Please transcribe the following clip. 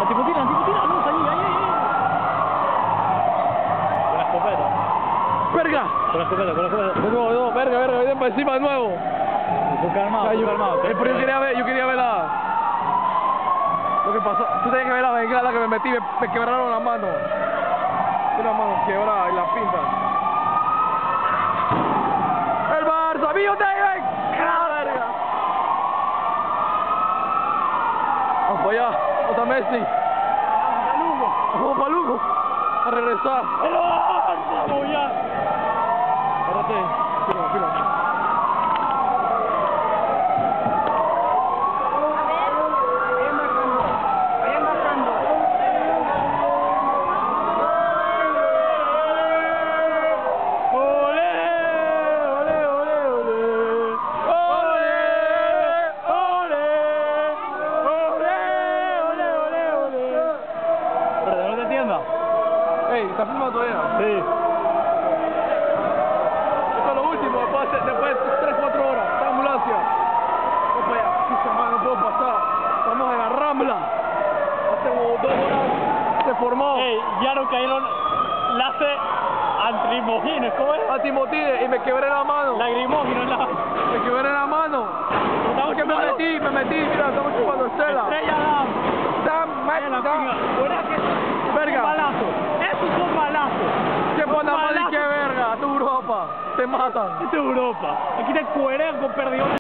Antipotina, vamos ahí. Con la escopeta. ¡Verga! Con la escopeta. No, verga, vienen para encima de nuevo. Calmado. Pero yo quería ver lo que pasó. Tú tenías que ver la bengala que me metí, me quebraron las manos. Una mano quebrada y la pinta. ¡El Barça! ¡Mío, David! ¡La verga! Vamos para allá, otra Messi. Vamos para Lugo. A regresar. ¡El Barça! Ya! Espérate. Fila. Ey, ¿estás filmando todavía? Sí. Esto es lo último, después de 3-4 horas. Esta ambulancia. Vamos para allá. No puedo pasar. Estamos en la Rambla. Hace como 2 horas se formó. Ey, ya no cayeron láser antrimogines, ¿cómo es? Antimotines y me quebré la mano. Lagrimógenos, Me quebré la mano. Estamos Que me metí, mira, estamos chupando Estela. Estrella Damm. Verga. Balazo. Esos son balazos. ¿Qué pasa más que verga? Tu Europa. Te matan. Esto es Europa. Aquí te cuerean con perdigones.